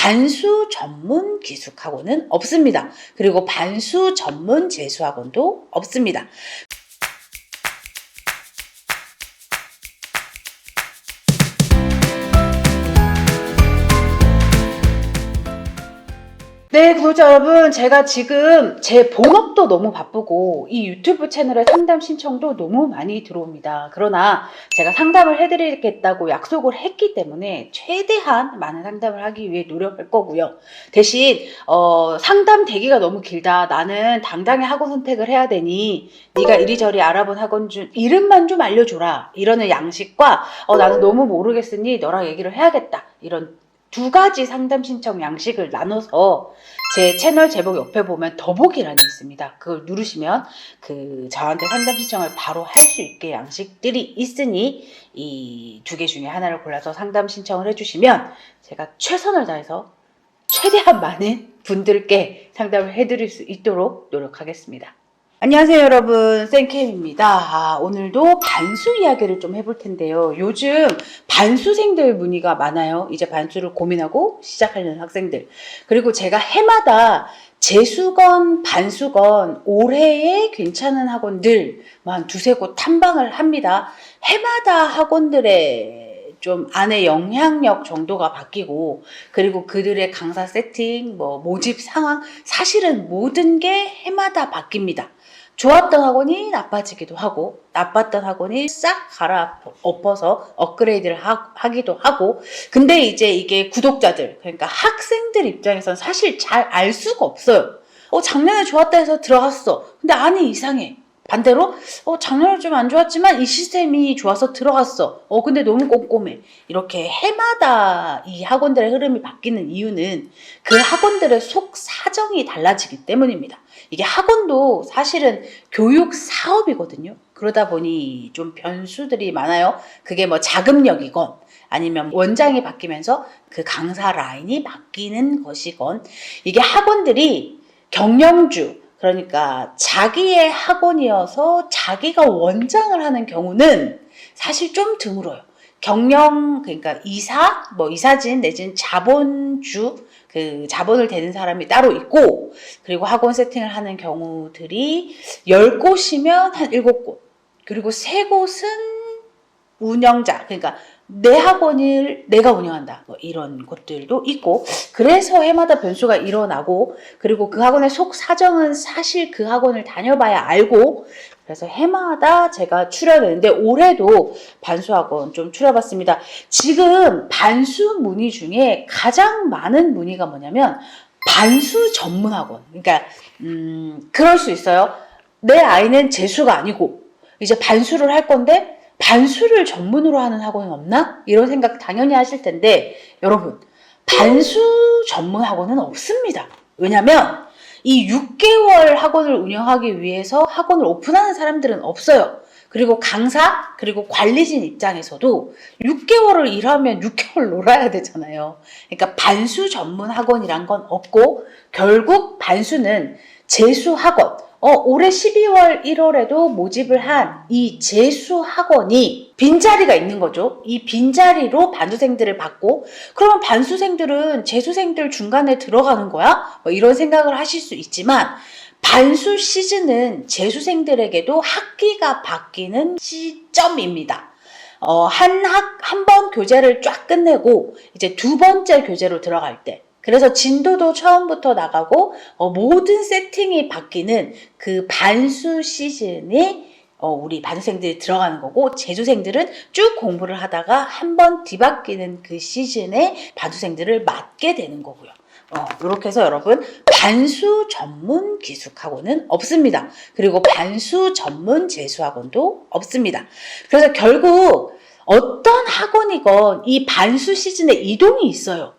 반수 전문 기숙학원은 없습니다. 그리고 반수 전문 재수학원도 없습니다. 네, 구독자 여러분, 제가 지금 제 본업도 너무 바쁘고 이 유튜브 채널에 상담 신청도 너무 많이 들어옵니다. 그러나 제가 상담을 해드리겠다고 약속을 했기 때문에 최대한 많은 상담을 하기 위해 노력할 거고요. 대신 상담 대기가 너무 길다. 나는 당장의 학원 선택을 해야 되니 네가 이리저리 알아본 학원 중 이름만 좀 알려줘라. 이러는 양식과 나는 너무 모르겠으니 너랑 얘기를 해야겠다. 이런 두 가지 상담 신청 양식을 나눠서 제 채널 제목 옆에 보면 더보기란이 있습니다. 그걸 누르시면 저한테 상담 신청을 바로 할 수 있게 양식들이 있으니 이 두 개 중에 하나를 골라서 상담 신청을 해주시면 제가 최선을 다해서 최대한 많은 분들께 상담을 해드릴 수 있도록 노력하겠습니다. 안녕하세요 여러분, 쌤캠입니다. 오늘도 반수 이야기를 좀 해볼 텐데요. 요즘 반수생들 문의가 많아요. 이제 반수를 고민하고 시작하려는 학생들. 그리고 제가 해마다 재수건, 반수건, 올해에 괜찮은 학원들 한 두세 곳 탐방을 합니다. 해마다 학원들의 좀 안에 영향력 정도가 바뀌고, 그리고 그들의 강사 세팅, 모집 상황, 사실은 모든 게 해마다 바뀝니다. 좋았던 학원이 나빠지기도 하고, 나빴던 학원이 싹 갈아엎어서 업그레이드를 하기도 하고. 근데 이제 이게 구독자들, 그러니까 학생들 입장에선 사실 잘 알 수가 없어요. 작년에 좋았다 해서 들어갔어. 근데 아니, 이상해. 반대로 작년에 좀 안 좋았지만 이 시스템이 좋아서 들어갔어. 근데 너무 꼼꼼해. 이렇게 해마다 이 학원들의 흐름이 바뀌는 이유는 그 학원들의 속 사정이 달라지기 때문입니다. 이게 학원도 사실은 교육 사업이거든요. 그러다 보니 좀 변수들이 많아요. 그게 자금력이건 아니면 원장이 바뀌면서 그 강사 라인이 바뀌는 것이건, 이게 학원들이 경영주, 그러니까 자기의 학원이어서 자기가 원장을 하는 경우는 사실 좀 드물어요. 경영, 그러니까 이사진 내지는 자본주, 자본을 대는 사람이 따로 있고, 그리고 학원 세팅을 하는 경우들이 10곳이면 한 7곳, 그리고 3곳은 운영자, 그러니까 내 학원을 내가 운영한다, 이런 곳들도 있고. 그래서 해마다 변수가 일어나고, 그리고 그 학원의 속 사정은 사실 그 학원을 다녀봐야 알고, 그래서 해마다 제가 출연했는데 올해도 반수학원 좀 출연해봤습니다. 지금 반수 문의 중에 가장 많은 문의가 뭐냐면 반수 전문학원. 그러니까 그럴 수 있어요. 내 아이는 재수가 아니고 이제 반수를 할 건데 반수를 전문으로 하는 학원은 없나? 이런 생각 당연히 하실 텐데, 여러분, 반수 전문 학원은 없습니다. 왜냐면 이 6개월 학원을 운영하기 위해서 학원을 오픈하는 사람들은 없어요. 그리고 강사, 그리고 관리진 입장에서도 6개월을 일하면 6개월 놀아야 되잖아요. 그러니까 반수 전문 학원이란 건 없고, 결국 반수는 재수 학원, 올해 12월 1월에도 모집을 한 이 재수 학원이 빈자리가 있는 거죠. 이 빈자리로 반수생들을 받고, 그러면 반수생들은 재수생들 중간에 들어가는 거야? 이런 생각을 하실 수 있지만, 반수 시즌은 재수생들에게도 학기가 바뀌는 시점입니다. 한 번 교재를 쫙 끝내고 이제 두 번째 교재로 들어갈 때, 그래서 진도도 처음부터 나가고 모든 세팅이 바뀌는 그 반수 시즌에 우리 반수생들이 들어가는 거고, 재수생들은 쭉 공부를 하다가 한 번 뒤바뀌는 그 시즌에 반수생들을 맡게 되는 거고요. 이렇게 해서 여러분, 반수 전문 기숙학원은 없습니다. 그리고 반수 전문 재수학원도 없습니다. 그래서 결국 어떤 학원이건 이 반수 시즌에 이동이 있어요.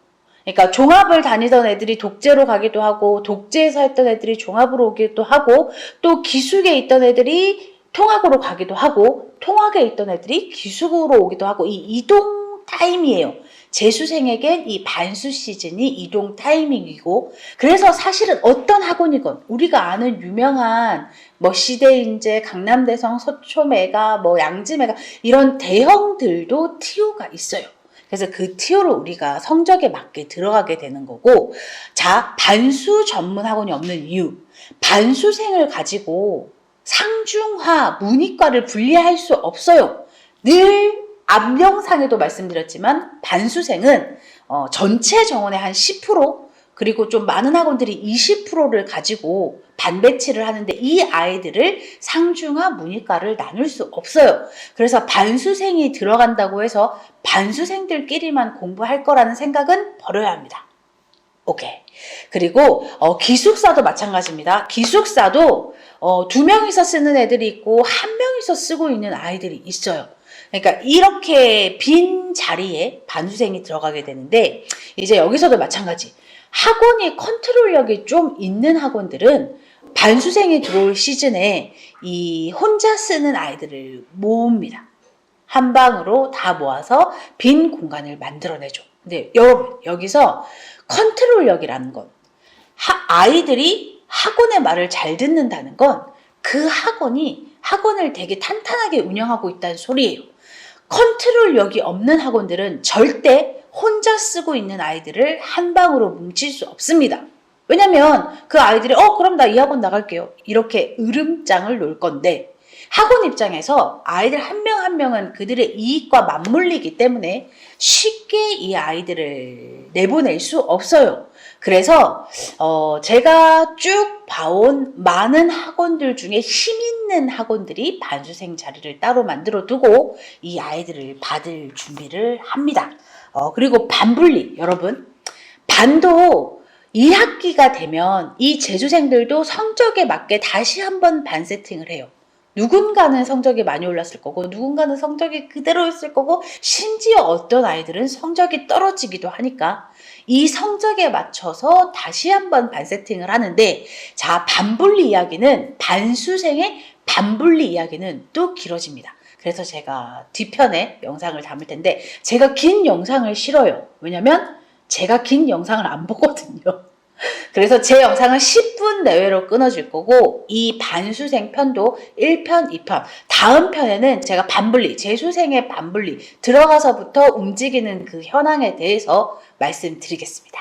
그러니까 종합을 다니던 애들이 독재로 가기도 하고, 독재에서 했던 애들이 종합으로 오기도 하고, 또 기숙에 있던 애들이 통학으로 가기도 하고, 통학에 있던 애들이 기숙으로 오기도 하고, 이 이동 타임이에요. 재수생에겐 이 반수 시즌이 이동 타이밍이고, 그래서 사실은 어떤 학원이건 우리가 아는 유명한 시대인재, 강남대성, 서초메가, 양지메가 이런 대형들도 TO가 있어요. 그래서 그 티오로 우리가 성적에 맞게 들어가게 되는 거고, 자, 반수 전문 학원이 없는 이유. 반수생을 가지고 상중하 문이과를 분리할 수 없어요. 늘 앞 영상에도 말씀드렸지만 반수생은 전체 정원의 한 10%, 그리고 좀 많은 학원들이 20%를 가지고 반배치를 하는데, 이 아이들을 상중하 문이과를 나눌 수 없어요. 그래서 반수생이 들어간다고 해서 반수생들끼리만 공부할 거라는 생각은 버려야 합니다. 오케이. 그리고 기숙사도 마찬가지입니다. 기숙사도 2명이서 쓰는 애들이 있고 1명이서 쓰고 있는 아이들이 있어요. 그러니까 이렇게 빈 자리에 반수생이 들어가게 되는데, 이제 여기서도 마찬가지. 학원이 컨트롤력이 좀 있는 학원들은 반수생이 들어올 시즌에 이 혼자 쓰는 아이들을 모읍니다. 한 방으로 다 모아서 빈 공간을 만들어내죠. 근데 여러분, 여기서 컨트롤력이라는 건, 아이들이 학원의 말을 잘 듣는다는 건 그 학원이 학원을 되게 탄탄하게 운영하고 있다는 소리예요. 컨트롤력이 없는 학원들은 절대 혼자 쓰고 있는 아이들을 한 방으로 뭉칠 수 없습니다. 왜냐면 그 아이들이 그럼 나 이 학원 나갈게요, 이렇게 으름장을 놓을 건데, 학원 입장에서 아이들 한 명 한 명은 그들의 이익과 맞물리기 때문에 쉽게 이 아이들을 내보낼 수 없어요. 그래서 제가 쭉 봐온 많은 학원들 중에 힘 있는 학원들이 반수생 자리를 따로 만들어 두고 이 아이들을 받을 준비를 합니다. 그리고 반분리, 여러분, 반도 2학기가 되면 이 재수생들도 성적에 맞게 다시 한번 반 세팅을 해요. 누군가는 성적이 많이 올랐을 거고, 누군가는 성적이 그대로 있을 거고, 심지어 어떤 아이들은 성적이 떨어지기도 하니까 이 성적에 맞춰서 다시 한번 반 세팅을 하는데, 자, 반분리 이야기는, 반수생의 반분리 이야기는 또 길어집니다. 그래서 제가 뒤편에 영상을 담을 텐데, 제가 긴 영상을 싫어요. 왜냐면 제가 긴 영상을 안 보거든요. 그래서 제 영상은 10분 내외로 끊어질 거고, 이 반수생 편도 1편, 2편, 다음 편에는 제가 반분리, 재수생의 반분리 들어가서부터 움직이는 그 현황에 대해서 말씀드리겠습니다.